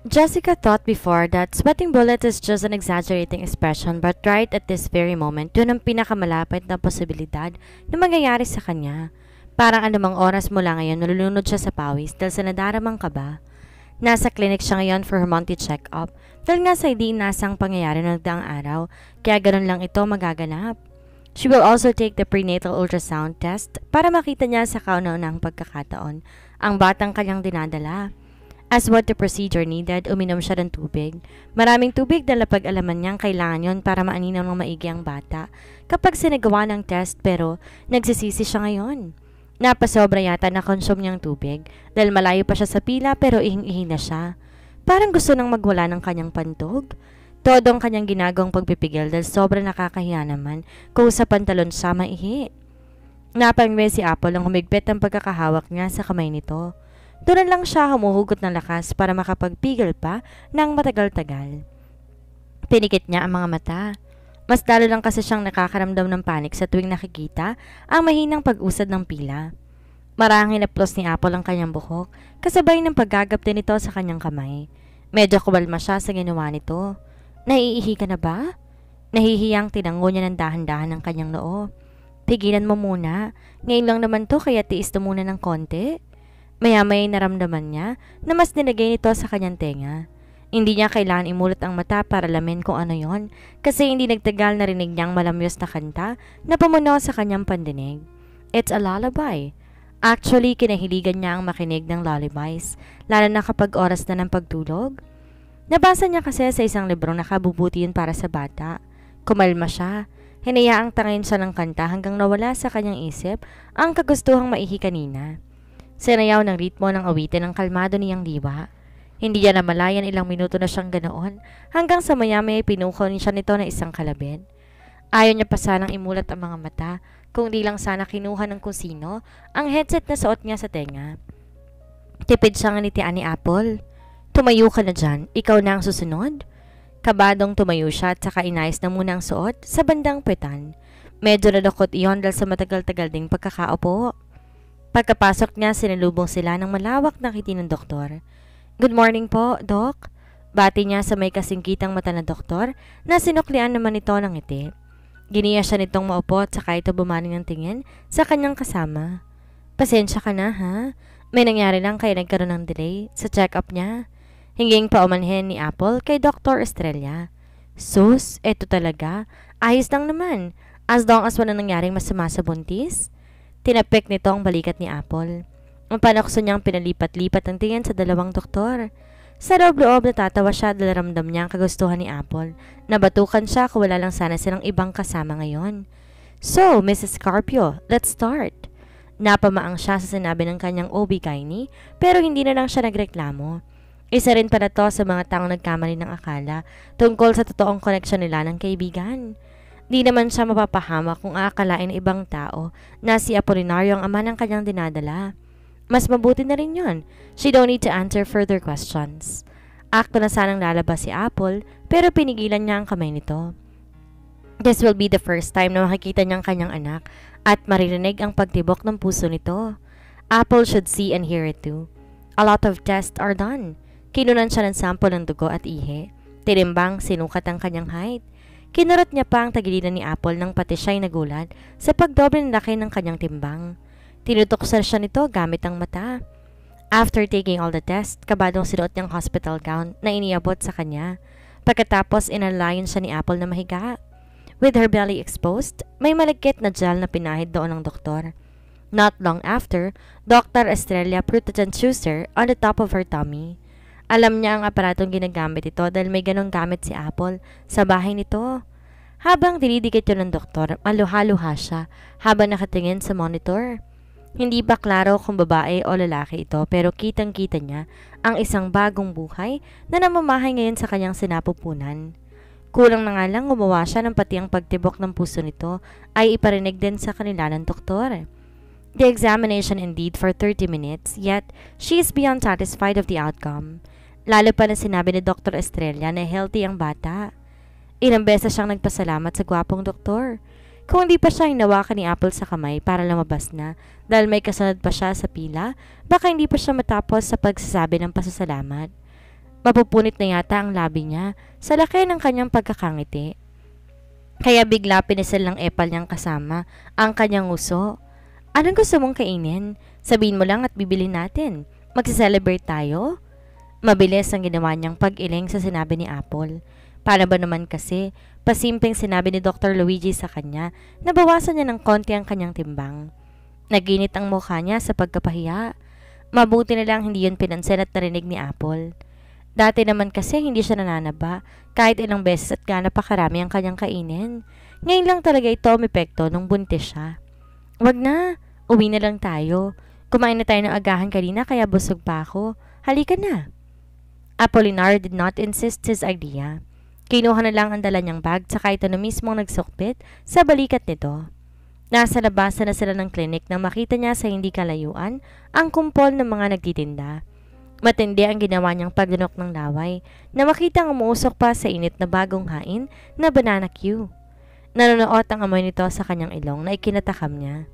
Jessica thought before that sweating bullets is just an exaggerating expression, but right at this very moment, yun ang pinakamalapit na posibilidad na mangyayari sa kanya. Parang anumang oras mula ngayon, nalulunod siya sa pawis dahil sa nadaramang kaba. Nasa clinic siya ngayon for her monthly check-up dahil nga sa hindi inasang pangyayari ng nagdaang araw, kaya ganun lang ito magaganap. She will also take the prenatal ultrasound test para makita niya sa kauna-unahang pagkakataon ang batang kanyang dinadala. As what the procedure needed, uminom siya ng tubig. Maraming tubig dahil napag-alaman niyang kailangan yon para maaninaw ng maigi ang bata kapag sinagawa ng test, pero nagsisisi siya ngayon. Napasobra yata na consume niyang tubig dahil malayo pa siya sa pila, pero ihing-ihi na siya. Parang gusto nang magwala ng kanyang pantog. Todo ang kanyang ginagawang pagpipigil dahil sobrang nakakahiya naman kung sa pantalon siya maihi. Napangwe si Apple ang humigpit ang pagkakahawak niya sa kamay nito. Doon lang siya humuhugot ng lakas para makapagpigil pa ng matagal-tagal. Pinikit niya ang mga mata. Mas lalo lang kasi siyang nakakaramdam ng panik sa tuwing nakikita ang mahinang pag-usad ng pila. Marahang hinaplos ni Apple ang kanyang buhok, kasabay ng paggagapti nito sa kanyang kamay. Medyo kumalma siya sa ginawa nito. Naiihi ka na ba? Nahihiyang tinango niya ng dahan-dahan ang kanyang noo. Pigilan mo muna. Ngayon lang naman to, kaya tiis na muna ng konti. Maya-maya naramdaman niya na mas nilagay nito sa kanyang tenga. Hindi niya kailangan imulot ang mata para alamin kung ano yon, kasi hindi nagtagal narinig niyang malamyos na kanta na pumuno sa kanyang pandinig. It's a lullaby. Actually, kinahiligan niya ang makinig ng lullabies, lalo na kapag oras na ng pagtulog. Nabasa niya kasi sa isang librong nakabubuti yun para sa bata. Kumalma siya. Hinayaang tangin siya ng kanta hanggang nawala sa kanyang isip ang kagustuhang maihi kanina. Sinayaw ng ritmo ng awitin ng kalmado niyang diwa. Hindi niya namalayan ilang minuto na siyang ganoon hanggang sa maya-maya pinukaw siya nito ng isang kalabit. Ayaw niya pa sanang imulat ang mga mata kung di lang sana kinuha ng kusino ang headset na suot niya sa tenga. Tipid siyang nitian ni Apple. Tumayo ka na dyan, ikaw na ang susunod. Kabadong tumayo siya at saka inayos na muna ang suot sa bandang puwetan. Medyo nadakot iyon dahil sa matagal-tagal ding pagkakaupo. Pagkapasok niya, sinalubong sila ng malawak na ngiti ng doktor. Good morning po, Doc. Bati niya sa may kasingkitang mata na doktor na sinuklian naman ito ng ngiti. Giniya siya nitong maupo at saka ito bumaling ng tingin sa kanyang kasama. Pasensya ka na, ha? May nangyari lang kaya nagkaroon ng delay sa check-up niya. Hinging paumanhin ni Apple kay Dr. Estrella. Sus, eto talaga. Ayos lang naman. As long as wala nangyaring masama sa buntis. Tinapik nito ang balikat ni Apple. Ang panakso niyang pinalipat-lipat ang tingin sa dalawang doktor. Sa loob-loob natatawa siya dahil ramdam niya ang kagustuhan ni Apple. Nabatukan siya kung wala lang sana silang ibang kasama ngayon. So, Mrs. Carpio, let's start. Napamaang siya sa sinabi ng kanyang OB-GYN, pero hindi na lang siya nagreklamo. Isa rin pala to sa mga taong nagkamali ng akala tungkol sa totoong koneksyon nila ng kaibigan. Di naman siya mapapahamak kung aakalain ng ibang tao na si Apolinario ang ama ng kanyang dinadala. Mas mabuti na rin yun. She don't need to answer further questions. Akto na sanang lalabas si Apple, pero pinigilan niya ang kamay nito. This will be the first time na makikita niyang kanyang anak at maririnig ang pagtibok ng puso nito. Apple should see and hear it too. A lot of tests are done. Kinunan siya ng sample ng dugo at ihi. Tinimbang, sinukat ang kanyang height. Kinurot niya pa ang tagiliran ni Apple nang pati siya'y nagulat sa pagdoble ng laki ng kanyang timbang. Tinutuksan siya nito gamit ang mata. After taking all the tests, kabadong sinuot niyang hospital gown na iniabot sa kanya. Pagkatapos, inalayan siya ni Apple na mahiga. With her belly exposed, may malagkit na gel na pinahid doon ng doktor. Not long after, Dr. Estrella put a transducer on the top of her tummy. Alam niya ang aparatong ginagamit ito dahil may ganong gamit si Apple sa bahay nito. Habang dinidikit yun ng doktor, maluha-luha siya habang nakatingin sa monitor. Hindi pa klaro kung babae o lalaki ito, pero kitang-kita niya ang isang bagong buhay na namamahay ngayon sa kanyang sinapupunan. Kulang na nga lang gumawa siya ng pati ang pagtibok ng puso nito ay iparinig din sa kanila ng doktor. The examination indeed for 30 minutes, yet she is beyond satisfied of the outcome. Lalo pa na sinabi ni Dr. Estrella na healthy ang bata. Ilang beses siyang nagpasalamat sa gwapong doktor. Kung hindi pa siya hinawakan ni Apple sa kamay para lumabas na dahil may kasunod pa siya sa pila, baka hindi pa siya matapos sa pagsasabi ng pasasalamat. Mapupunit na yata ang labi niya sa laki ng kanyang pagkakangiti. Kaya bigla pinisil ng epal niyang kasama ang kanyang uso. Anong gusto mong kainin? Sabihin mo lang at bibili natin. Magse-celebrate tayo? Mabilis ang ginawa niyang pag-iling sa sinabi ni Apple. Para ba naman kasi, pasimpleng sinabi ni Dr. Luigi sa kanya na bawasan niya ng konti ang kanyang timbang. Naginit ang mukha niya sa pagkapahiya. Mabuti na lang hindi yun pinansin at narinig ni Apple. Dati naman kasi hindi siya nananaba kahit ilang beses at gaano pa karami ang kanyang kainin. Ngayon lang talaga ito umepekto nung buntis siya. Wag na, uwi na lang tayo. Kumain na tayo ng agahan kanina kaya busog pa ako. Halika na. Apolinar did not insist his idea. Kinuha na lang ang dala niyang bag saka ito na mismo nagsukbit sa balikat nito. Nasa labasan na sila ng klinik nang makita niya sa hindi kalayuan ang kumpol ng mga nagtitinda. Matindi ang ginawa niyang paglunok ng laway na makitang umuusok pa sa init na bagong hain na banana Q. Nanonoot ang amoy nito sa kanyang ilong na ikinatakam niya.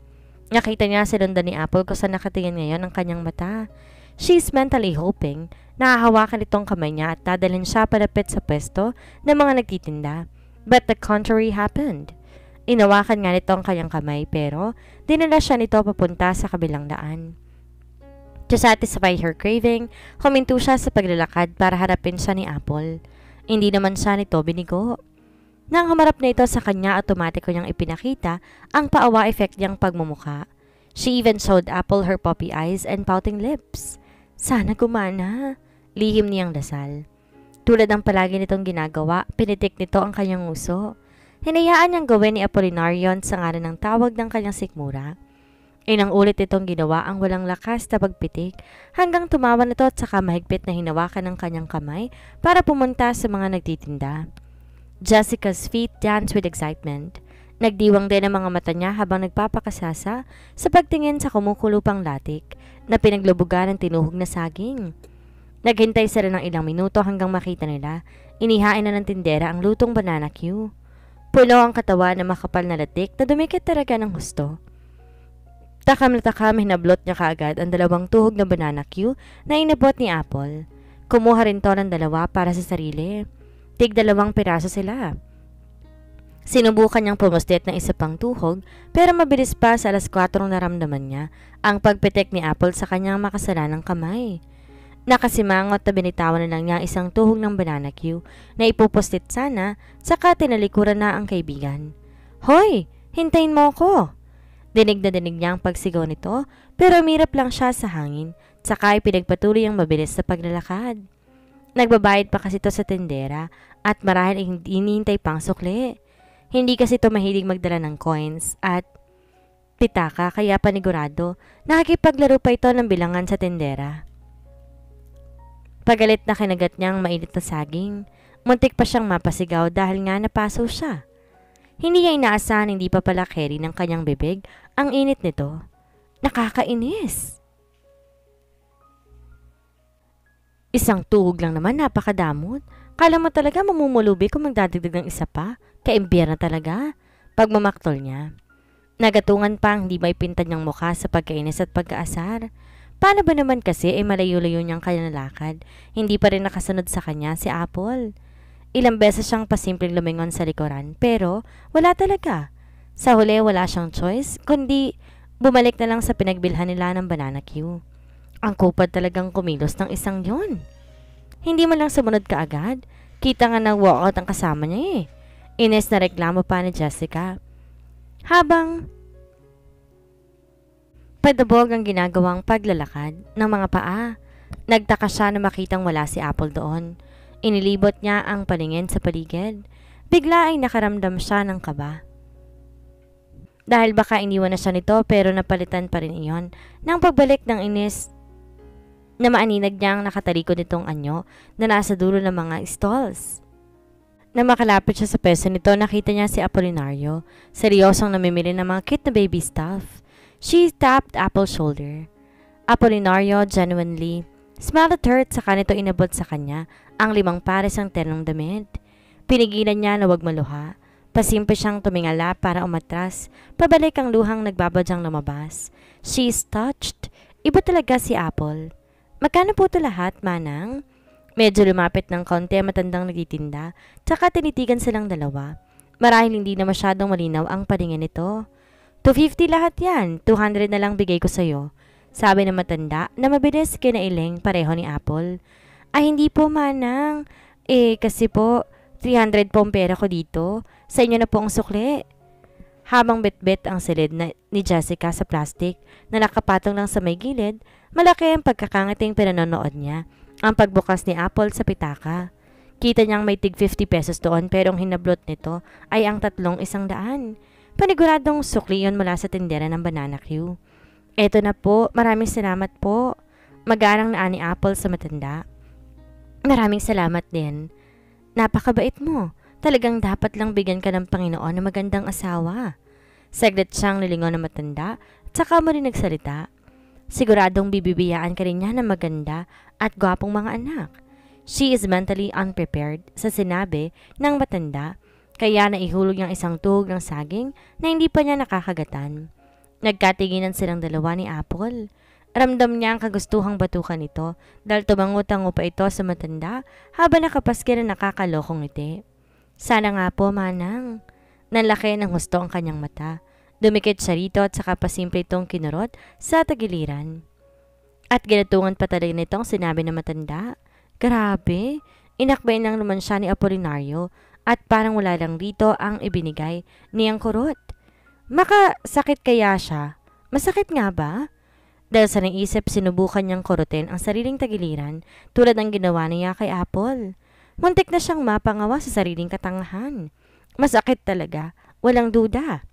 Nakita niya si London ni Apple kung saan nakatingin ngayon ang kanyang mata. She's mentally hoping na hahawakan itong kamay niya at dadalhin siya palapit sa pwesto ng mga nagtitinda. But the contrary happened. Inawakan nga nito ang kanyang kamay pero dinala siya nito papunta sa kabilang daan. To satisfy her craving, huminto siya sa paglalakad para harapin siya ni Apple. Hindi naman siya nito binigo. Nang humarap na ito sa kanya, automatiko niyang ipinakita ang paawa effect niyang pagmumukha. She even showed Apple her puppy eyes and pouting lips. Sana gumana, lihim niyang dasal. Tulad ng palagi nitong ginagawa, pinitik nito ang kanyang uso. Hinayaan niyang gawin ni Apolinarion sa ngalan ng tawag ng kanyang sikmura. Inang ulit itong ginawa ang walang lakas na pagpitik hanggang tumawa nito at saka mahigpit na hinawakan ng kanyang kamay para pumunta sa mga nagtitinda. Jessica's feet danced with excitement. Nagdiwang din ang mga mata niya habang nagpapakasasa sa pagtingin sa kumukulupang latik na pinaglubugan ng tinuhog na saging. Naghintay sila ng ilang minuto hanggang makita nila. Inihain na ng tindera ang lutong banana Q. Puno ang katawan na makapal na latik na dumikit talaga ng husto. Takam na takam, hinablot niya kaagad ang dalawang tuhog na banana Q na inabot ni Apple. Kumuha rin to ng dalawa para sa sarili. Tig-2 piraso sila. Sinubukan niyang pumustit ng isa pang tuhog pero mabilis pa sa 4:00 naramdaman niya ang pagpitik ni Apple sa kanyang makasalanang kamay. Nakasimangot na binitawan na lang niya isang tuhog ng banana Q na ipupustit sana saka tinalikuran na ang kaibigan. Hoy! Hintayin mo ako! Dinig na dinig niya ang pagsigaw nito pero umirap lang siya sa hangin saka pinagpatuloy ang mabilis sa paglalakad. Nagbabayad pa kasi ito sa tendera at marahil hinihintay pang sukli. Hindi kasi ito mahilig magdala ng coins at pitaka kaya panigurado nakikipaglaro pa ito ng bilangan sa tendera. Pagalit na kinagat niya ang mainit na saging. Muntik pa siyang mapasigaw dahil nga napaso siya. Hindi niya inaasahan hindi pa pala carry ng kanyang bibig ang init nito. Nakakainis! Isang tuhog lang naman, napakadamot. Kala mo talaga mamumulubi kung magdadagdag ng isa pa. Kaimbyer na talaga. Pagmamaktol niya. Nagatungan pang hindi may pinta niyang mukha sa pagkainis at pagkaasar. Paano ba naman kasi ay malayo-layo niyang kanalakad? Hindi pa rin nakasunod sa kanya si Apple. Ilang beses siyang pasimpleng lumingon sa likuran pero wala talaga. Sa huli wala siyang choice kundi bumalik na lang sa pinagbilhan nila ng banana Q. Ang kupad talagang kumilos ng isang yon. Hindi man lang sumunod kaagad. Kita nga nag-walkout ang kasama niya eh. Ines na reklamo pa ni Jessica. Habang padabog ang ginagawang paglalakad ng mga paa, nagtaka siya na makitang wala si Apple doon. Inilibot niya ang paningin sa paligid. Bigla ay nakaramdam siya ng kaba. Dahil baka iniwan na siya nito pero napalitan pa rin iyon ng pagbalik ng Ines na maaninag niyang nakatalikod nitong anyo na nasa dulo ng mga stalls. Na makalapit siya sa peso nito, nakita niya si Apolinario, seryosong namimili ng mga cute na baby stuff. She tapped Apple's shoulder. Apolinario genuinely smiled at her at saka nito inabot sa kanya ang 5 pares ng tenong damit. Pinigilan niya na wag maluha. Pasimple siyang tumingala para umatras. Pabalik ang luhang nagbabadyang lumabas. She's touched. Iba talaga si Apple. Magkano po ito lahat, manang? Medyo lumapit ng konti ang matandang nagtitinda, tsaka tinitigan silang dalawa. Marahil hindi na masyadong malinaw ang paningin nito. 250 lahat yan, 200 na lang bigay ko sa'yo. Sabi ng matanda na mabilis kinailing pareho ni Apple. Ay hindi po manang, kasi po 300 po ang pera ko dito, sa inyo na po ang sukli. Habang bitbit ang silid ni Jessica sa plastic na nakapatong lang sa may gilid, malaki ang pagkakangiting pinanonood niya. Ang pagbukas ni Apple sa pitaka. Kita niyang may tig 50 pesos doon pero ang hinablot nito ay ang 300. Paniguradong sukli yun mula sa tindera ng Banana Q. Eto na po, maraming salamat po. Magarang na ni Apple sa matanda. Maraming salamat din. Napakabait mo. Talagang dapat lang bigyan ka ng Panginoon ng magandang asawa. Saglit siyang nilingon ng matanda, tsaka mo rin nagsalita. Siguradong bibibiyaan ka rin niya ng maganda at gwapong mga anak. She is mentally unprepared sa sinabi ng matanda, kaya naihulog niyang isang tuhog ng saging na hindi pa niya nakakagatan. Nagkatinginan silang dalawa ni Apple. Ramdam niya ang kagustuhang batukan ito dahil tumango-tango pa ito sa matanda habang nakapaski na nakakalokong ngiti. Sana nga po, manang. Nanlaki ng husto ang kanyang mata. Dumikit siya rito at saka pasimple itong kinurot sa tagiliran. At ginatungan pa talaga nitong sinabi ng matanda. Grabe, inakbay nang naman siya ni Apolinario at parang wala lang rito ang ibinigay niyang kurot. Makasakit kaya siya? Masakit nga ba? Dahil sa naisip, sinubukan niyang kurutin ang sariling tagiliran tulad ng ginawa niya kay Apple. Muntik na siyang mapangawa sa sariling katangahan. Masakit talaga, walang duda.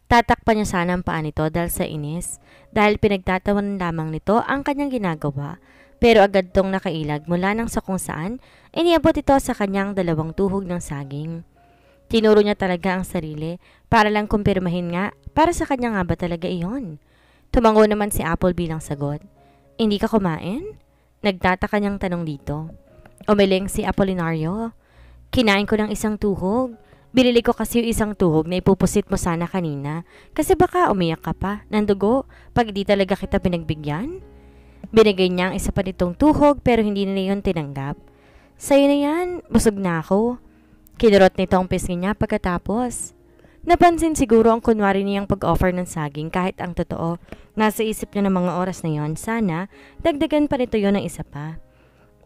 Tatakpan niya sana ang paa nito dahil sa inis, dahil pinagtatawan lamang nito ang kanyang ginagawa, pero agad tong nakailag mula nang sa kung saan, iniabot ito sa kanyang dalawang tuhog ng saging. Tinuro niya talaga ang sarili para lang kumpirmahin nga para sa kanya nga ba talaga iyon. Tumango naman si Apple bilang sagot. Hindi ka kumain? Nagtataka niyang tanong dito. Umiling si Apolinario. Kinain ko ng isang tuhog. Binili ko kasi yung isang tuhog na ipupusit mo sana kanina kasi baka umiyak ka pa ng dugo pag di talaga kita pinagbigyan. Binigay niya ang isa pa nitong tuhog pero hindi na yun tinanggap. Sa'yo na yan, busog na ako. Kinurot nito ang pisngi niya pagkatapos. Napansin siguro ang kunwari niyang pag-offer ng saging kahit ang totoo. Nasa isip niya ng mga oras na yon, sana dagdagan pa nito yon ng isa pa.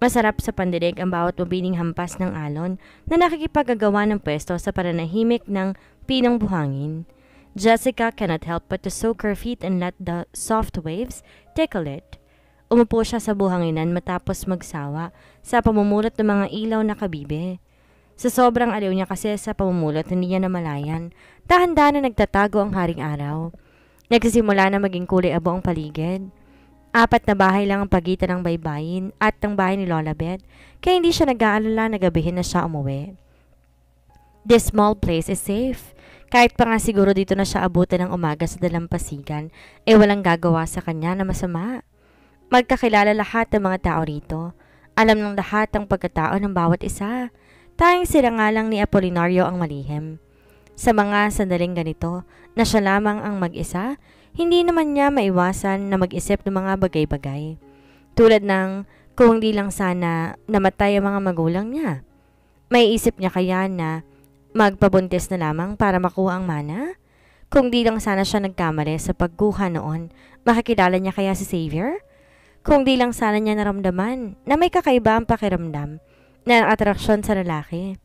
Masarap sa pandinig ang bawat mabining hampas ng alon na nakikipagagawa ng pwesto sa pananahimik ng pinang buhangin. Jessica cannot help but to soak her feet and let the soft waves tickle it. Umupo siya sa buhanginan matapos magsawa sa pamumulot ng mga ilaw na kabibe. Sa sobrang aliw niya kasi sa pamumulot, hindi niya namalayan. Dahan-dahan na nagtatago ang haring araw. Nagsisimula na maging kulay abo ang paligid. 4 na bahay lang ang pagitan ng baybayin at ng bahay ni Lola Beth, kaya hindi siya nag-aalala na gabihin na siya umuwi. This small place is safe. Kahit pa nga siguro dito na siya abutan ng umaga sa dalampasigan, walang gagawa sa kanya na masama. Magkakilala lahat ng mga tao rito. Alam ng lahat ang pagkatao ng bawat isa. Tanging sila nga lang ni Apolinario ang malihim. Sa mga sandaling ganito, na siya lamang ang mag-isa, hindi naman niya maiwasan na mag-isip ng mga bagay-bagay. Tulad ng kung hindi lang sana namatay ang mga magulang niya. May isip niya kaya na magpabuntis na lamang para makuha ang mana? Kung di lang sana siya nagkamali sa pagkuha noon, makikilala niya kaya si Xavier? Kung di lang sana niya naramdaman na may kakaiba ang pakiramdam na atraksyon sa lalaki.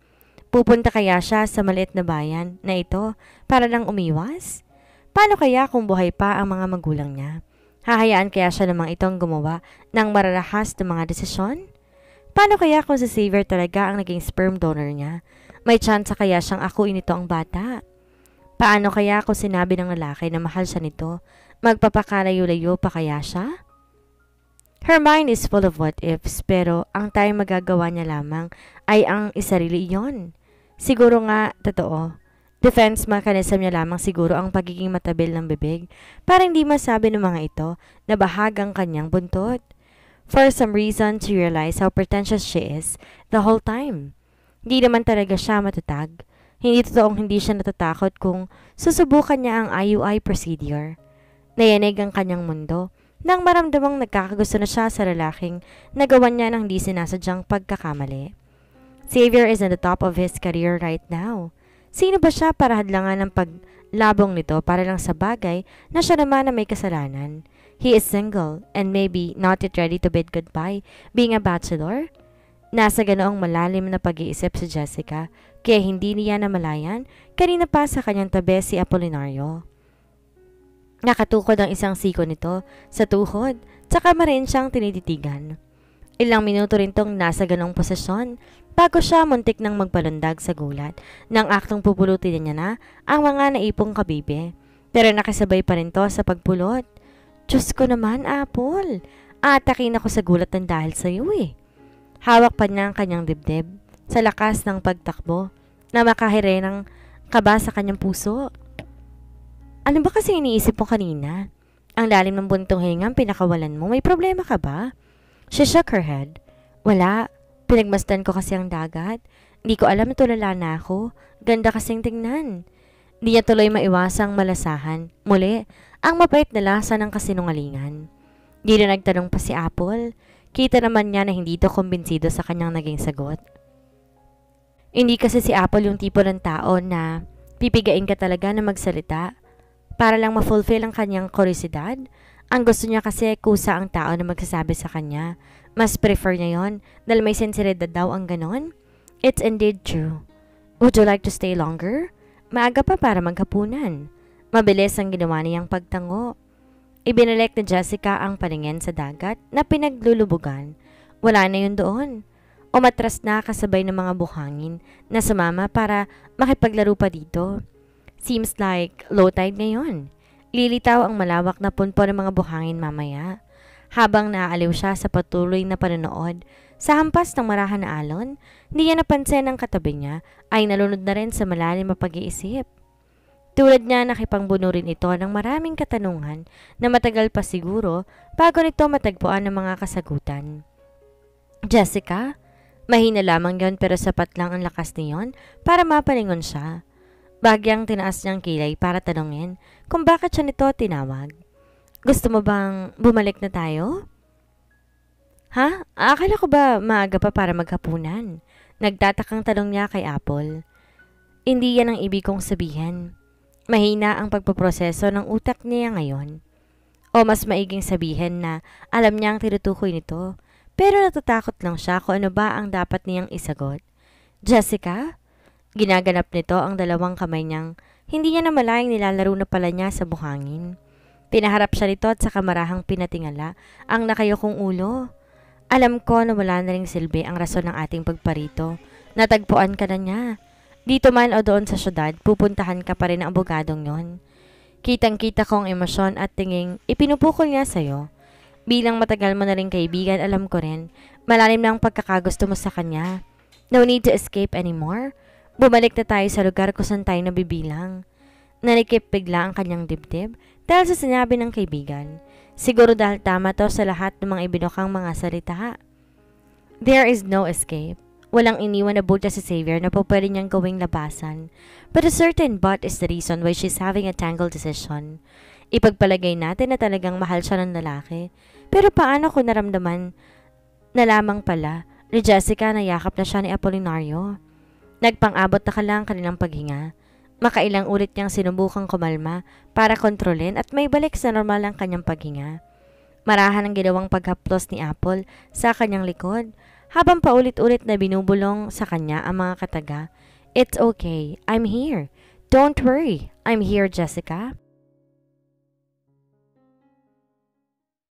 Pupunta kaya siya sa maliit na bayan na ito para lang umiwas? Paano kaya kung buhay pa ang mga magulang niya? Hahayaan kaya siya namang itong gumawa ng mararahas na mga desisyon? Paano kaya kung si Xavier talaga ang naging sperm donor niya? May chance kaya siyang akuin nito ang bata? Paano kaya kung sinabi ng lalaki na mahal siya nito? Magpapakalayo-layo pa kaya siya? Her mind is full of what ifs, pero ang tayong magagawa niya lamang ay ang isarili iyon. Siguro nga, totoo. Defense mechanism niya lamang siguro ang pagiging matabil ng bibig para hindi masabi ng mga ito na bahagang kanyang buntot. For some reason to realize how pretentious she is the whole time. Hindi naman talaga siya matatag. Hindi totoong hindi siya natatakot kung susubukan niya ang IUI procedure. Nayanig ang kanyang mundo nang maramdamang nagkakagusto na siya sa lalaking nagawan niya ng hindi sinasadyang pagkakamali. Xavier is on the top of his career right now. Sino ba siya para hadlangan ng paglabong nito para lang sa bagay na siya naman na may kasalanan? He is single and maybe not yet ready to bid goodbye being a bachelor. Nasa ganoong malalim na pag-iisip si Jessica kaya hindi niya namalayan kanina pa sa kanyang tabi si Apolinario. Nakatukod ang isang siko nito sa tuhod tsaka marin siyang tinititigan. Ilang minuto rin tong nasa ganong posisyon bago siya muntik nang magpalundag sa gulat nang aktong pupulutin niya na ang mga naipong kabibe. Pero nakisabay pa rin to sa pagpulot. Diyos ko naman, Apple. Aatakin ako sa gulat ng dahil sa iyo eh. Hawak pa niya ang kanyang dibdib sa lakas ng pagtakbo na makahirenang kaba sa kanyang puso. Ano ba kasi iniisip mo kanina? Ang lalim ng buntong hiningang pinakawalan mo, may problema ka ba? She shook her head. Wala. Pinagmasdan ko kasi ang dagat. Hindi ko alam na tulala na ako. Ganda kasing tingnan. Di niya tuloy maiwasang malasahan. Muli, ang mapait na lasa ng kasinungalingan. Di na nagtanong pa si Apple. Kita naman niya na hindi ito kumbinsido sa kanyang naging sagot. Hindi kasi si Apple yung tipo ng tao na pipigain ka talaga na magsalita para lang ma-fulfill ang kanyang kuryosidad. Ang gusto niya kasi kusa ang tao na magsasabi sa kanya. Mas prefer niya yon dahil may sinseridad daw ang ganon. It's indeed true. Would you like to stay longer? Maaga pa para maghapunan. Mabilis ang ginawa niyang pagtango. Ibinalik ni Jessica ang paningin sa dagat na pinaglulubugan. Wala na yun doon. Umatras na kasabay ng mga buhangin na sumama para makipaglaro pa dito. Seems like low tide ngayon. Lilitaw ang malawak na punpo ng mga buhangin mamaya. Habang naaaliw siya sa patuloy na panonood, sa hampas ng marahan na alon, hindi niya napansin ang katabi niya ay nalunod na rin sa malalim na pag-iisip. Tulad niya nakipangbuno rin ito ng maraming katanungan na matagal pa siguro bago nito matagpuan ng mga kasagutan. Jessica? Mahina lamang yon pero sapat lang ang lakas niyon para mapalingon siya. Bagyang tinaas niyang kilay para tanungin kung bakit siya nito tinawag. Gusto mo bang bumalik na tayo? Ha? Akala ko ba maaga pa para maghapunan? Nagtatakang tanong niya kay Apple. Hindi yan ang ibig kong sabihin. Mahina ang pagpaproseso ng utak niya ngayon. O mas maiging sabihin na alam niya ang tinutukoy nito. Pero natatakot lang siya kung ano ba ang dapat niyang isagot. Jessica? Ginaganap nito ang dalawang kamay niyang hindi niya namalayang nilalaro na pala niya sa buhangin. Pinaharap siya nito at sa kamarahang pinatingala ang nakayokong ulo. Alam ko na wala na ring silbi ang rason ng ating pagparito. Natagpuan ka na niya. Dito man o doon sa syudad, pupuntahan ka pa rin ng abogadong yon. Kitang-kita ko ang emosyon at tinging ipinupukol niya sa'yo. Bilang matagal mo na ring kaibigan, alam ko rin, malalim na ang pagkakagusto mo sa kanya. No need to escape anymore. Bumalik na tayo sa lugar kung saan tayo nabibilang. Nanikip bigla ang kanyang dibdib dahil sa sinabi ng kaibigan. Siguro dahil tama to sa lahat ng mga ibinukang mga salita. There is no escape. Walang iniwan na buta si Xavier na po pwede niyang gawing labasan. But a certain but is the reason why she's having a tangled decision. Ipagpalagay natin na talagang mahal siya ng lalaki. Pero paano kung naramdaman na lamang pala ni Jessica na yakap na siya ni Apolinario? Nagpang-abot na lang kanilang paghinga. Makailang ulit niyang sinubukang kumalma para kontrolin at may balik sa normal ang kanyang paghinga. Marahan ang ginawang paghaplos ni Apple sa kanyang likod habang paulit-ulit na binubulong sa kanya ang mga kataga. It's okay. I'm here. Don't worry. I'm here, Jessica.